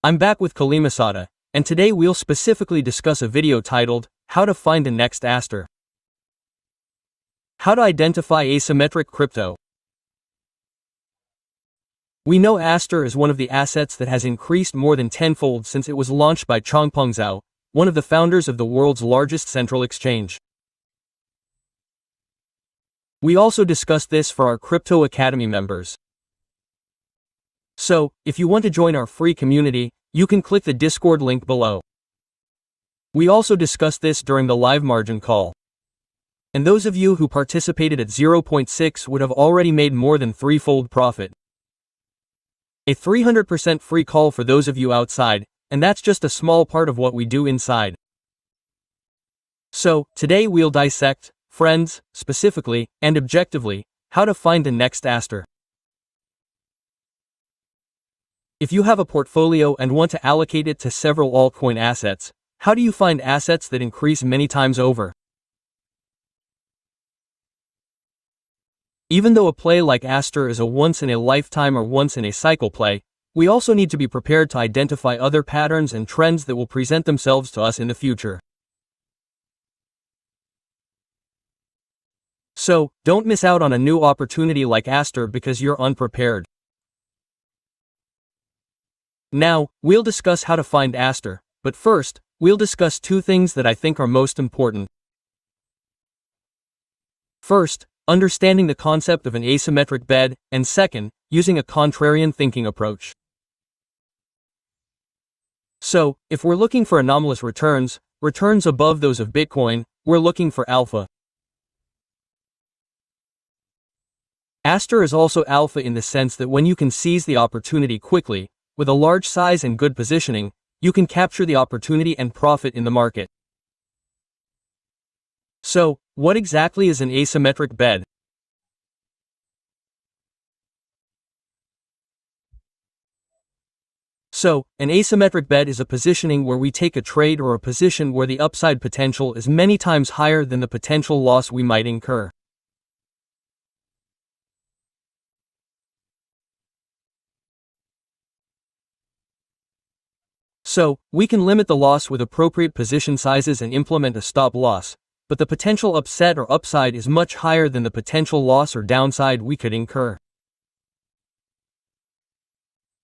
I'm back with Kalimasada, and today we'll specifically discuss a video titled, How to Find the Next Aster. How to identify asymmetric crypto. We know Aster is one of the assets that has increased more than tenfold since it was launched by Changpeng Zhao, one of the founders of the world's largest central exchange. We also discussed this for our Crypto Academy members. So, if you want to join our free community, you can click the Discord link below. We also discussed this during the live margin call. And those of you who participated at 0.6 would have already made more than threefold profit. A 300% free call for those of you outside, and that's just a small part of what we do inside. So, today we'll dissect, friends, specifically, and objectively, how to find the next Aster. If you have a portfolio and want to allocate it to several altcoin assets, how do you find assets that increase many times over? Even though a play like Aster is a once-in-a-lifetime or once-in-a-cycle play, we also need to be prepared to identify other patterns and trends that will present themselves to us in the future. So, don't miss out on a new opportunity like Aster because you're unprepared. Now, we'll discuss how to find Aster, but first, we'll discuss two things that I think are most important. First, understanding the concept of an asymmetric bed, and second, using a contrarian thinking approach. So, if we're looking for anomalous returns above those of Bitcoin, we're looking for alpha. Aster is also alpha in the sense that when you can seize the opportunity quickly, with a large size and good positioning, you can capture the opportunity and profit in the market. So, what exactly is an asymmetric bed? So, an asymmetric bed is a positioning where we take a trade or a position where the upside potential is many times higher than the potential loss we might incur. So, we can limit the loss with appropriate position sizes and implement a stop loss, but the potential upset or upside is much higher than the potential loss or downside we could incur.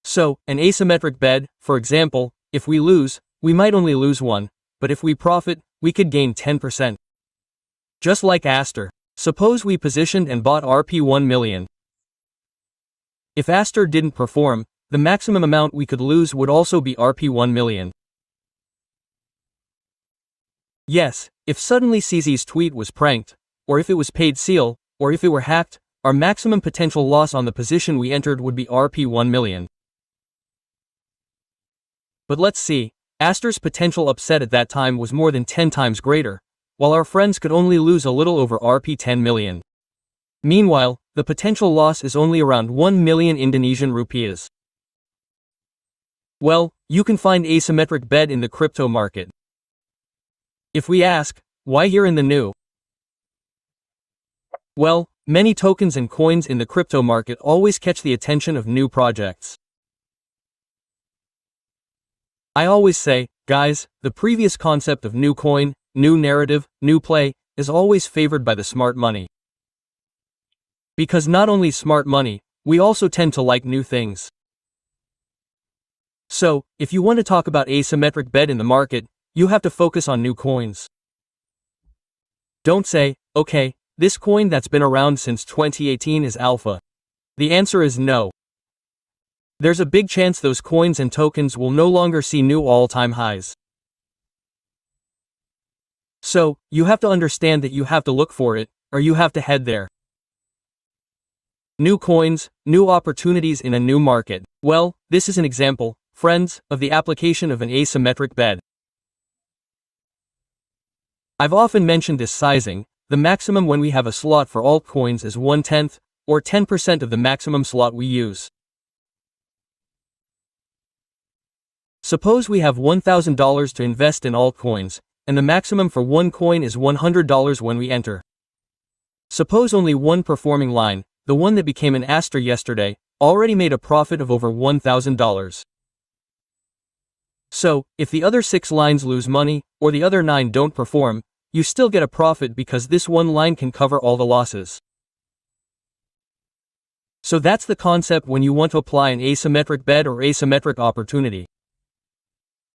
So, an asymmetric bed, for example, if we lose, we might only lose 1, but if we profit, we could gain 10%. Just like Aster. Suppose we positioned and bought Rp 1 million. If Aster didn't perform, the maximum amount we could lose would also be Rp 1 million. Yes, if suddenly CZ's tweet was pranked, or if it was paid seal, or if it were hacked, our maximum potential loss on the position we entered would be Rp 1 million. But let's see, Aster's potential upset at that time was more than 10 times greater, while our friends could only lose a little over Rp 10 million. Meanwhile, the potential loss is only around 1 million Indonesian rupiahs. Well, you can find asymmetric bed in the crypto market. If we ask, why here in the new? Well, many tokens and coins in the crypto market always catch the attention of new projects. I always say, guys, the previous concept of new coin, new narrative, new play, is always favored by the smart money. Because not only smart money, we also tend to like new things. So, if you want to talk about asymmetric bed in the market, you have to focus on new coins. Don't say, okay, this coin that's been around since 2018 is alpha. The answer is no. There's a big chance those coins and tokens will no longer see new all-time highs. So, you have to understand that you have to look for it, or you have to head there. New coins, new opportunities in a new market. Well, this is an example, friends, of the application of an asymmetric bed. I've often mentioned this sizing. The maximum when we have a slot for altcoins is 1/10, or 10% of the maximum slot we use. Suppose we have $1,000 to invest in altcoins, and the maximum for one coin is $100 when we enter. Suppose only one performing line, the one that became an Aster yesterday, already made a profit of over $1,000. So, if the other 6 lines lose money, or the other 9 don't perform, you still get a profit because this one line can cover all the losses. So that's the concept when you want to apply an asymmetric bet or asymmetric opportunity.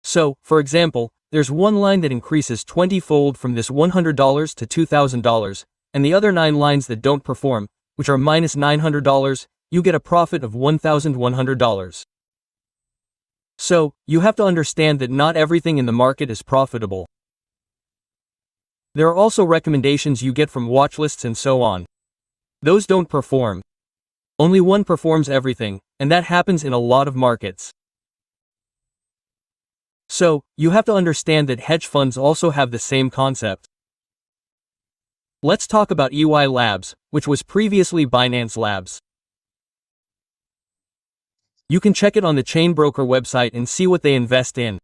So, for example, there's one line that increases 20-fold from this $100 to $2,000, and the other 9 lines that don't perform, which are minus $900, you get a profit of $1,100. So, you have to understand that not everything in the market is profitable. There are also recommendations you get from watchlists and so on. Those don't perform. Only one performs everything, and that happens in a lot of markets. So, you have to understand that hedge funds also have the same concept. Let's talk about EY Labs, which was previously Binance Labs. You can check it on the Chainbroker website and see what they invest in.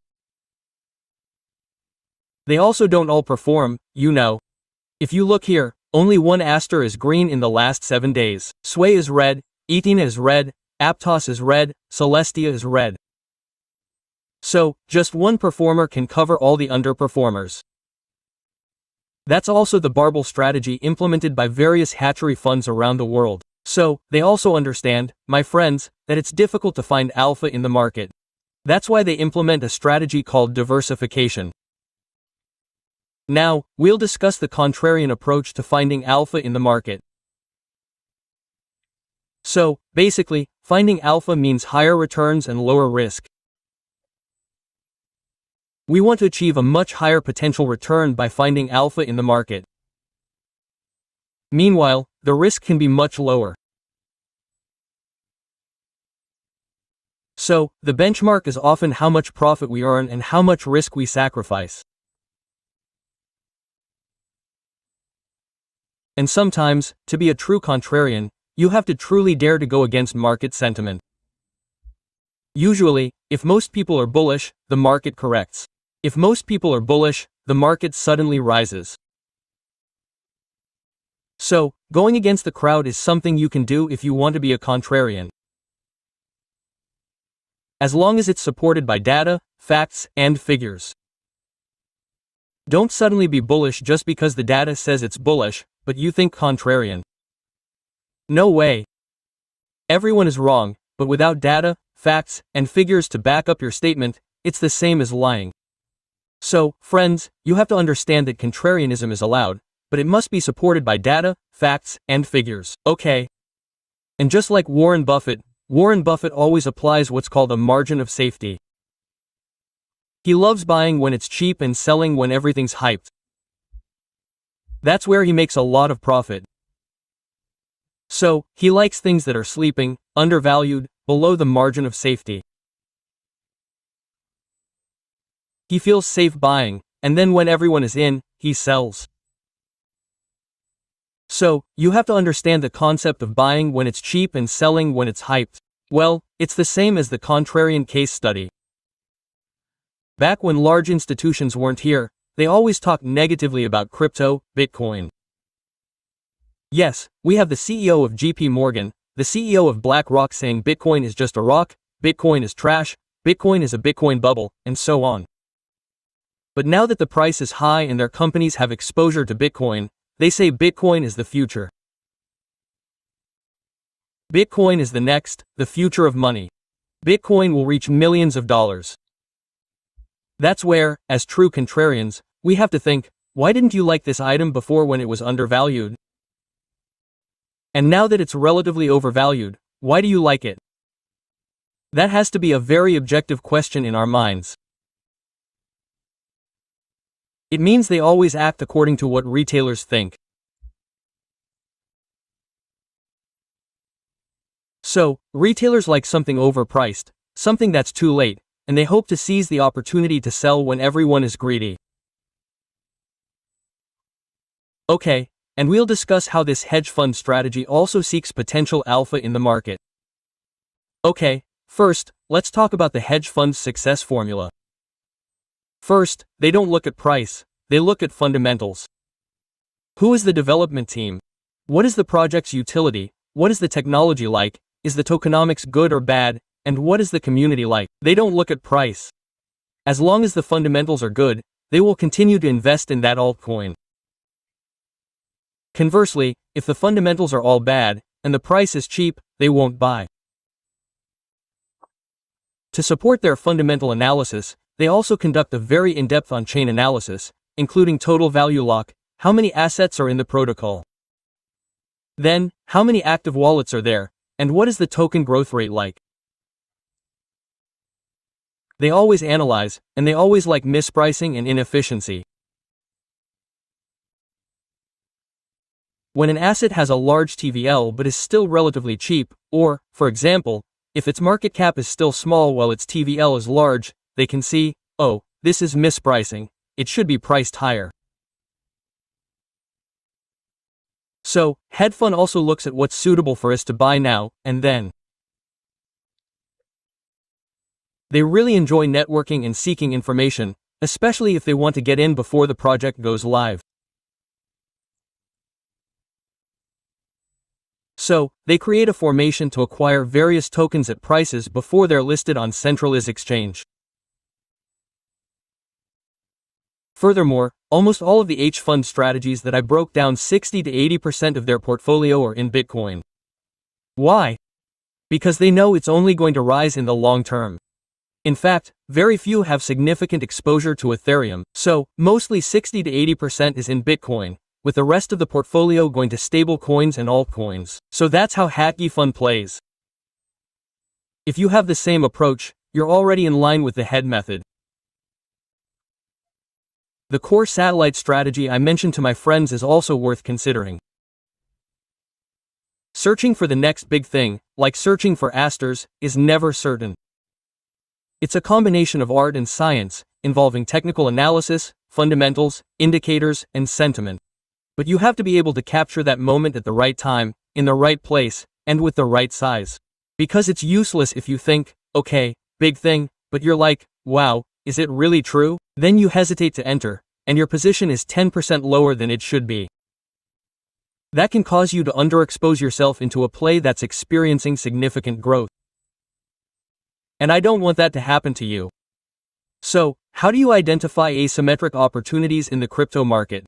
They also don't all perform, you know. If you look here, only one aster is green in the last 7 days. Sway is red, Ethena is red, Aptos is red, Celestia is red. So, just one performer can cover all the underperformers. That's also the barbell strategy implemented by various hatchery funds around the world. So, they also understand, my friends, that it's difficult to find alpha in the market. That's why they implement a strategy called diversification. Now, we'll discuss the contrarian approach to finding alpha in the market. So, basically, finding alpha means higher returns and lower risk. We want to achieve a much higher potential return by finding alpha in the market. Meanwhile, the risk can be much lower. So, the benchmark is often how much profit we earn and how much risk we sacrifice. And sometimes, to be a true contrarian, you have to truly dare to go against market sentiment. Usually, if most people are bullish, the market corrects. If most people are bullish, the market suddenly rises. So, going against the crowd is something you can do if you want to be a contrarian. As long as it's supported by data, facts, and figures. Don't suddenly be bullish just because the data says it's bullish, but you think contrarian. No way. Everyone is wrong, but without data, facts, and figures to back up your statement, it's the same as lying. So, friends, you have to understand that contrarianism is allowed, but it must be supported by data, facts, and figures. Okay. And just like Warren Buffett always applies what's called a margin of safety. He loves buying when it's cheap and selling when everything's hyped. That's where he makes a lot of profit. So, he likes things that are sleeping, undervalued, below the margin of safety. He feels safe buying, and then when everyone is in, he sells. So, you have to understand the concept of buying when it's cheap and selling when it's hyped. Well, it's the same as the contrarian case study. Back when large institutions weren't here, they always talked negatively about crypto, Bitcoin. Yes, we have the CEO of JP Morgan, the CEO of BlackRock saying Bitcoin is just a rock, Bitcoin is trash, Bitcoin is a Bitcoin bubble, and so on. But now that the price is high and their companies have exposure to Bitcoin, they say Bitcoin is the future. Bitcoin is the future of money. Bitcoin will reach millions of dollars. That's where, as true contrarians, we have to think, why didn't you like this item before when it was undervalued? And now that it's relatively overvalued, why do you like it? That has to be a very objective question in our minds. It means they always act according to what retailers think. So, retailers like something overpriced, something that's too late, and they hope to seize the opportunity to sell when everyone is greedy. Okay, and we'll discuss how this hedge fund strategy also seeks potential alpha in the market. Okay, first, let's talk about the hedge fund's success formula. First, they don't look at price, they look at fundamentals. Who is the development team? What is the project's utility? What is the technology like? Is the tokenomics good or bad? And what is the community like? They don't look at price. As long as the fundamentals are good, they will continue to invest in that altcoin. Conversely, if the fundamentals are all bad, and the price is cheap, they won't buy. To support their fundamental analysis, they also conduct a very in-depth on-chain analysis, including total value lock, how many assets are in the protocol. Then, how many active wallets are there, and what is the token growth rate like? They always analyze, and they always like mispricing and inefficiency. When an asset has a large TVL but is still relatively cheap, or, for example, if its market cap is still small while its TVL is large, they can see, oh, this is mispricing, it should be priced higher. So, hedge fund also looks at what's suitable for us to buy now, and then. They really enjoy networking and seeking information, especially if they want to get in before the project goes live. So, they create a formation to acquire various tokens at prices before they're listed on centralized exchange. Furthermore, almost all of the hedge fund strategies that I broke down, 60 to 80% of their portfolio are in Bitcoin. Why? Because they know it's only going to rise in the long term. In fact, very few have significant exposure to Ethereum, so, mostly 60 to 80% is in Bitcoin, with the rest of the portfolio going to stable coins and altcoins. So that's how hedge fund plays. If you have the same approach, you're already in line with the hedge method. The core satellite strategy I mentioned to my friends is also worth considering. Searching for the next big thing, like searching for asters, is never certain. It's a combination of art and science, involving technical analysis, fundamentals, indicators, and sentiment. But you have to be able to capture that moment at the right time, in the right place, and with the right size. Because it's useless if you think, okay, big thing, but you're like, wow, is it really true? Then you hesitate to enter, and your position is 10% lower than it should be. That can cause you to underexpose yourself into a play that's experiencing significant growth. And I don't want that to happen to you. So, how do you identify asymmetric opportunities in the crypto market?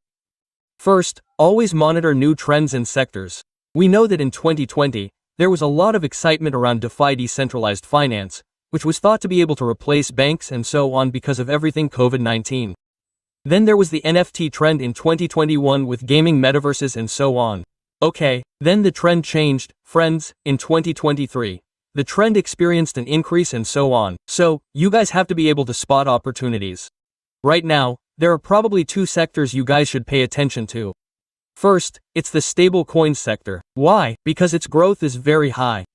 First, always monitor new trends and sectors. We know that in 2020, there was a lot of excitement around DeFi, decentralized finance, which was thought to be able to replace banks and so on because of everything COVID-19. Then there was the NFT trend in 2021 with gaming, metaverses, and so on. Okay, then the trend changed, friends, in 2023. The trend experienced an increase and so on. So, you guys have to be able to spot opportunities. Right now, there are probably two sectors you guys should pay attention to. First, it's the stable coin sector. Why? Because its growth is very high.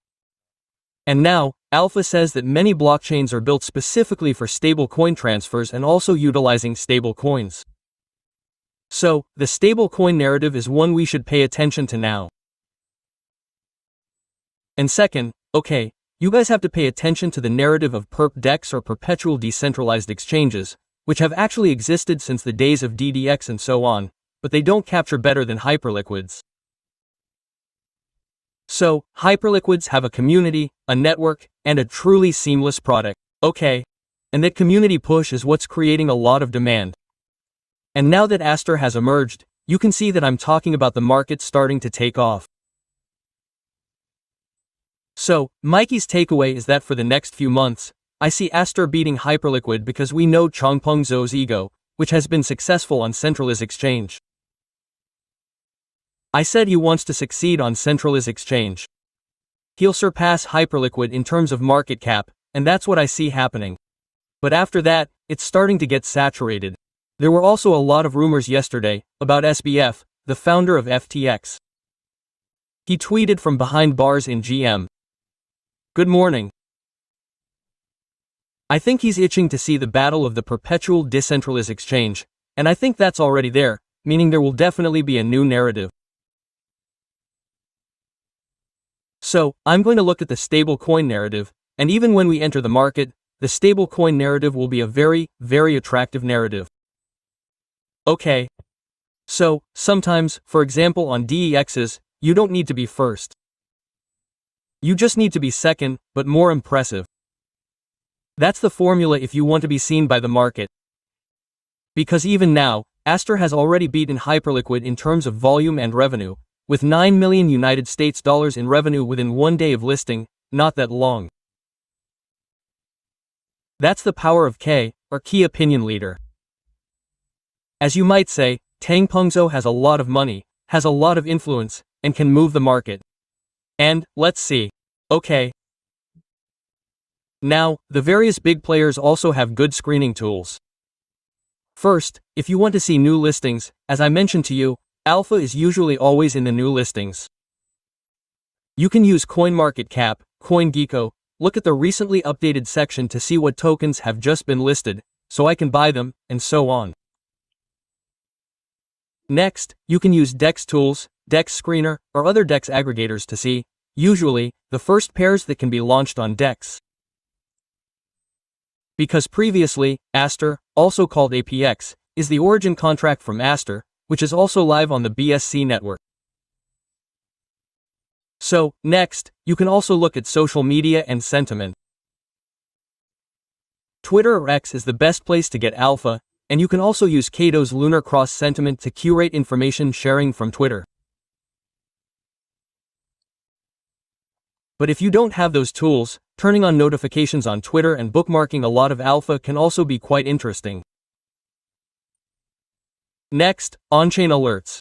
And now, Alpha says that many blockchains are built specifically for stable coin transfers and also utilizing stable coins. So, the stable coin narrative is one we should pay attention to now. And second, okay, you guys have to pay attention to the narrative of perp DEX or perpetual decentralized exchanges, which have actually existed since the days of DDX and so on, but they don't capture better than hyperliquids. So, hyperliquids have a community, a network, and a truly seamless product. Okay. And that community push is what's creating a lot of demand. And now that Aster has emerged, you can see that I'm talking about the market starting to take off. So, Mikey's takeaway is that for the next few months, I see Aster beating Hyperliquid because we know Changpeng Zhou's ego, which has been successful on centralized exchange. I said he wants to succeed on centralized exchange. He'll surpass Hyperliquid in terms of market cap, and that's what I see happening. But after that, it's starting to get saturated. There were also a lot of rumors yesterday about SBF, the founder of FTX. He tweeted from behind bars in GM. Good morning. I think he's itching to see the battle of the perpetual decentralized exchange, and I think that's already there, meaning there will definitely be a new narrative. So, I'm going to look at the stablecoin narrative, and even when we enter the market, the stablecoin narrative will be a very, very attractive narrative. Okay. So, sometimes, for example on DEXs, you don't need to be first. You just need to be second, but more impressive. That's the formula if you want to be seen by the market. Because even now, Aster has already beaten Hyperliquid in terms of volume and revenue, with $9 million United States dollars in revenue within 1 day of listing, not that long. That's the power of K, or key opinion leader. As you might say, Tang Pengzhou has a lot of money, has a lot of influence, and can move the market. And, let's see. Okay. Now, the various big players also have good screening tools. First, if you want to see new listings, as I mentioned to you, Alpha is usually always in the new listings. You can use CoinMarketCap, CoinGecko, look at the recently updated section to see what tokens have just been listed, so I can buy them, and so on. Next, you can use DEX Tools, DEX Screener, or other DEX aggregators to see, usually, the first pairs that can be launched on DEX. Because previously, Aster, also called APX, is the origin contract from Aster, which is also live on the BSC network. So, next, you can also look at social media and sentiment. Twitter or X is the best place to get alpha, and you can also use Kato's Lunar Cross sentiment to curate information sharing from Twitter. But if you don't have those tools, turning on notifications on Twitter and bookmarking a lot of alpha can also be quite interesting. Next, on-chain alerts.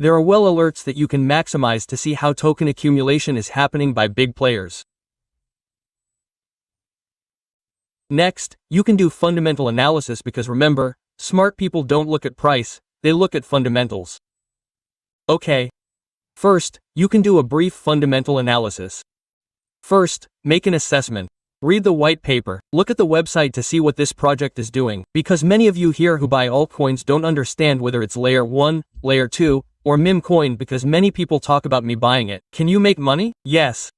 There are well alerts that you can maximize to see how token accumulation is happening by big players. Next, you can do fundamental analysis because remember, smart people don't look at price, they look at fundamentals. Okay. First, you can do a brief fundamental analysis. First, make an assessment. Read the white paper, look at the website to see what this project is doing, because many of you here who buy altcoins don't understand whether it's layer 1, layer 2, or meme coin because many people talk about me buying it. Can you make money? Yes.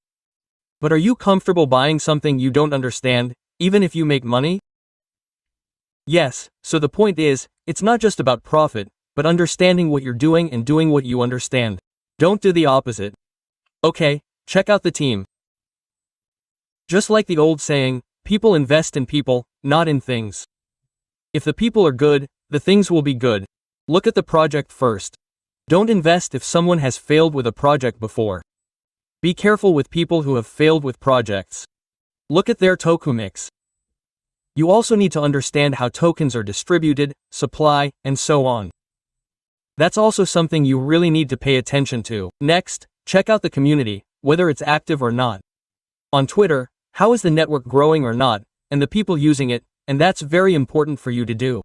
But are you comfortable buying something you don't understand, even if you make money? Yes, so the point is, it's not just about profit, but understanding what you're doing and doing what you understand. Don't do the opposite. Okay, check out the team. Just like the old saying, people invest in people, not in things. If the people are good, the things will be good. Look at the project first. Don't invest if someone has failed with a project before. Be careful with people who have failed with projects. Look at their token mix. You also need to understand how tokens are distributed, supply, and so on. That's also something you really need to pay attention to. Next, check out the community, whether it's active or not. On Twitter, how is the network growing or not, and the people using it, and that's very important for you to do.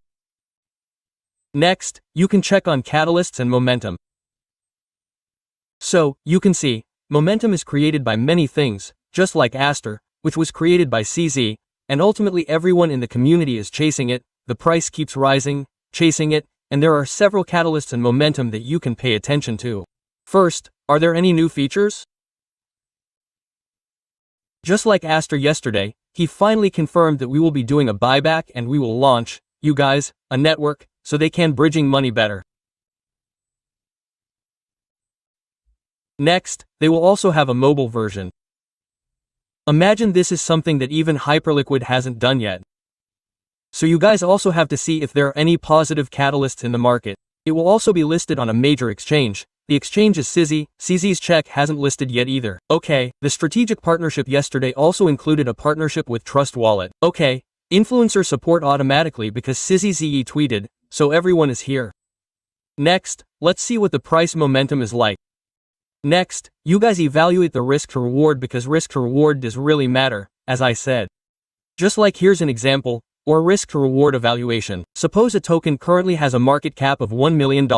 Next, you can check on catalysts and momentum. So, you can see, momentum is created by many things, just like Aster, which was created by CZ, and ultimately everyone in the community is chasing it, the price keeps rising, chasing it, and there are several catalysts and momentum that you can pay attention to. First, are there any new features? Just like Aster yesterday, he finally confirmed that we will be doing a buyback and we will launch, you guys, a network, so they can bridging money better. Next, they will also have a mobile version. Imagine this is something that even Hyperliquid hasn't done yet. So you guys also have to see if there are any positive catalysts in the market. It will also be listed on a major exchange. The exchange is CZ. CZ's check hasn't listed yet either. Okay, the strategic partnership yesterday also included a partnership with Trust Wallet. Okay, influencer support automatically because CZZE tweeted, so everyone is here. Next, let's see what the price momentum is like. Next, you guys evaluate the risk to reward because risk to reward does really matter, as I said. Just like here's an example, or risk to reward evaluation. Suppose a token currently has a market cap of $1 million.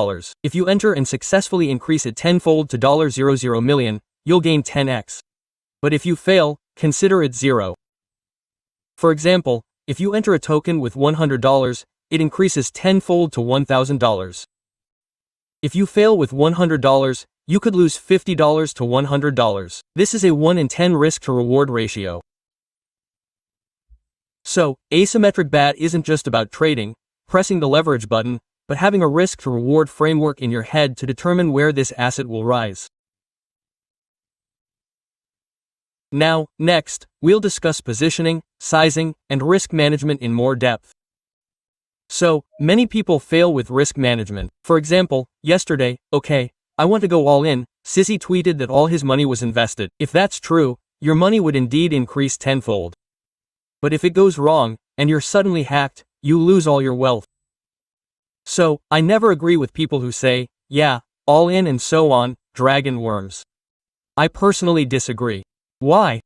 If you enter and successfully increase it tenfold to $00 million, you'll gain 10x. But if you fail, consider it zero. For example, if you enter a token with $100, it increases tenfold to $1,000. If you fail with $100, you could lose $50 to $100. This is a 1 in 10 risk to reward ratio. So, asymmetric BAT isn't just about trading, pressing the leverage button, but having a risk to reward framework in your head to determine where this asset will rise. Now, next, we'll discuss positioning, sizing, and risk management in more depth. So, many people fail with risk management. For example, yesterday, okay, I want to go all in, Sissy tweeted that all his money was invested. If that's true, your money would indeed increase tenfold. But if it goes wrong, and you're suddenly hacked, you lose all your wealth. So, I never agree with people who say, yeah, all in and so on, dragon worms. I personally disagree. Why?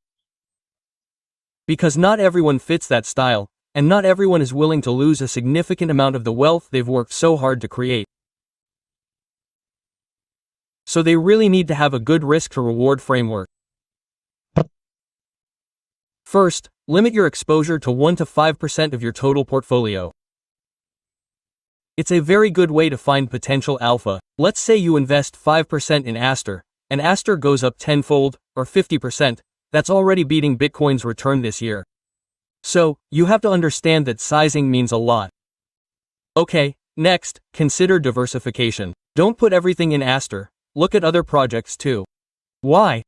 Because not everyone fits that style, and not everyone is willing to lose a significant amount of the wealth they've worked so hard to create. So they really need to have a good risk-to-reward framework. First, limit your exposure to 1 to 5% of your total portfolio. It's a very good way to find potential alpha. Let's say you invest 5% in Aster, and Aster goes up tenfold, or 50%, that's already beating Bitcoin's return this year. So, you have to understand that sizing means a lot. Okay, next, consider diversification. Don't put everything in Aster, look at other projects too. Why?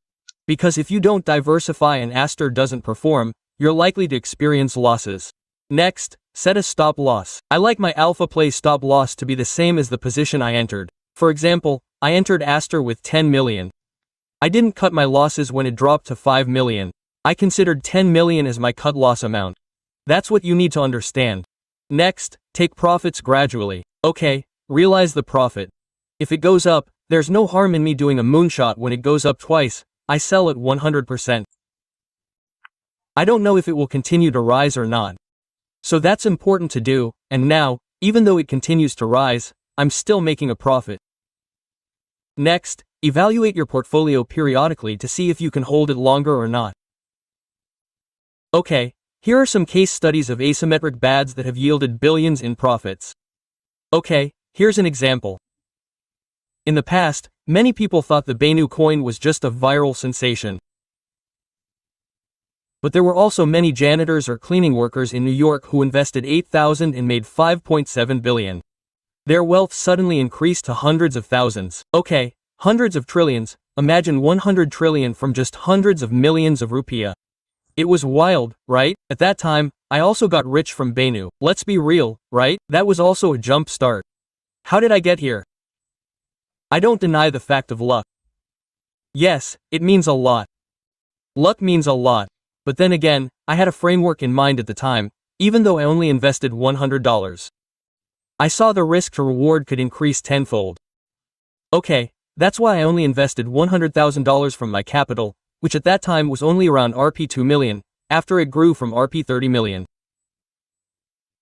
Because if you don't diversify and Aster doesn't perform, you're likely to experience losses. Next, set a stop loss. I like my alpha play stop loss to be the same as the position I entered. For example, I entered Aster with 10 million. I didn't cut my losses when it dropped to 5 million. I considered 10 million as my cut loss amount. That's what you need to understand. Next, take profits gradually. Okay, realize the profit. If it goes up, there's no harm in me doing a moonshot when it goes up twice. I sell at 100%. I don't know if it will continue to rise or not. So that's important to do, and now, even though it continues to rise, I'm still making a profit. Next, evaluate your portfolio periodically to see if you can hold it longer or not. Okay, here are some case studies of asymmetric BADs that have yielded billions in profits. Okay, here's an example. In the past, many people thought the Bainu coin was just a viral sensation. But there were also many janitors or cleaning workers in New York who invested $8,000 and made $5.7 billion. Their wealth suddenly increased to hundreds of thousands. Okay, hundreds of trillions, imagine 100 trillion from just hundreds of millions of rupiah. It was wild, right? At that time, I also got rich from Bainu. Let's be real, right? That was also a jump start. How did I get here? I don't deny the fact of luck. Yes, it means a lot. Luck means a lot. But then again, I had a framework in mind at the time, even though I only invested $100. I saw the risk to reward could increase tenfold. Okay, that's why I only invested $100,000 from my capital, which at that time was only around Rp 2 million, after it grew from Rp 30 million.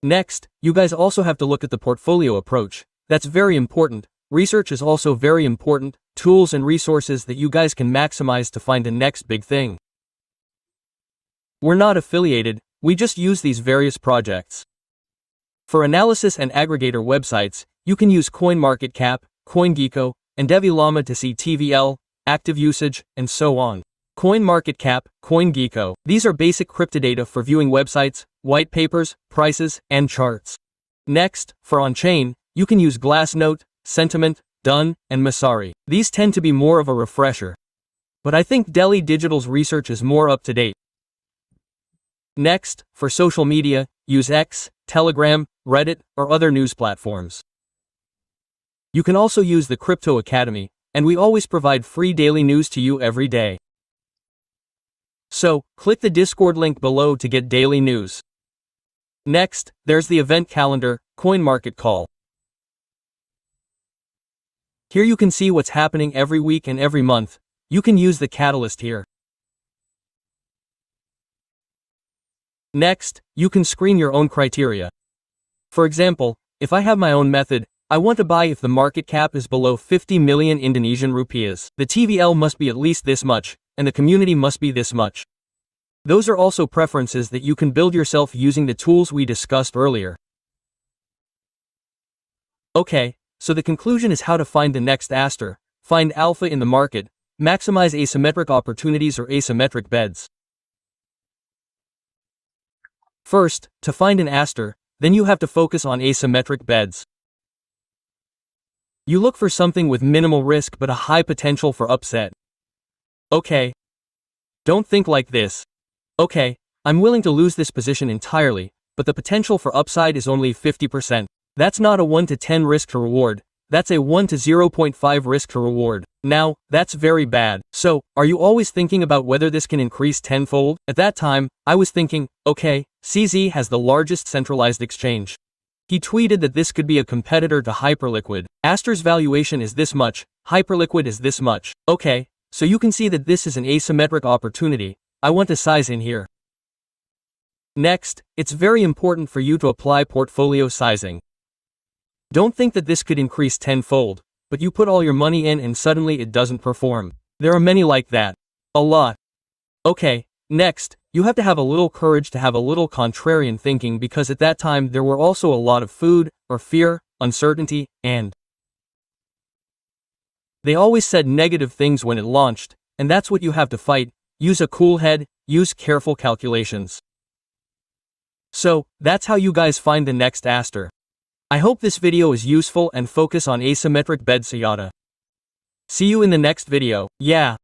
Next, you guys also have to look at the portfolio approach. That's very important. Research is also very important, tools and resources that you guys can maximize to find the next big thing. We're not affiliated, we just use these various projects. For analysis and aggregator websites, you can use CoinMarketCap, CoinGecko, and DeviLlama to see TVL, active usage, and so on. CoinMarketCap, CoinGecko. These are basic cryptodata for viewing websites, white papers, prices, and charts. Next, for on-chain, you can use Glassnode, Sentiment, Dun, and Masari. These tend to be more of a refresher. But I think Delhi Digital's research is more up to date. Next, for social media, use X, Telegram, Reddit, or other news platforms. You can also use the Crypto Academy, and we always provide free daily news to you every day. So, click the Discord link below to get daily news. Next, there's the event calendar, CoinMarketCall. Here you can see what's happening every week and every month. You can use the catalyst here. Next, you can screen your own criteria. For example, if I have my own method, I want to buy if the market cap is below 50 million Indonesian rupiahs. The TVL must be at least this much, and the community must be this much. Those are also preferences that you can build yourself using the tools we discussed earlier. Okay, so the conclusion is how to find the next aster, find alpha in the market, maximize asymmetric opportunities or asymmetric beds. First, to find an aster, then you have to focus on asymmetric beds. You look for something with minimal risk but a high potential for upset. Okay. Don't think like this. Okay, I'm willing to lose this position entirely, but the potential for upside is only 50%. That's not a 1 to 10 risk to reward, that's a 1 to 0.5 risk to reward. Now, that's very bad. So, are you always thinking about whether this can increase tenfold? At that time, I was thinking, okay, CZ has the largest centralized exchange. He tweeted that this could be a competitor to Hyperliquid. Aster's valuation is this much, Hyperliquid is this much. Okay, so you can see that this is an asymmetric opportunity. I want to size in here. Next, it's very important for you to apply portfolio sizing. Don't think that this could increase tenfold, but you put all your money in and suddenly it doesn't perform. There are many like that. A lot. Okay, next, you have to have a little courage to have a little contrarian thinking because at that time there were also a lot of food, or fear, uncertainty, and they always said negative things when it launched, and that's what you have to fight. Use a cool head, use careful calculations. So, that's how you guys find the next aster. I hope this video is useful and focus on asymmetric bed Sayata. See you in the next video. Yeah.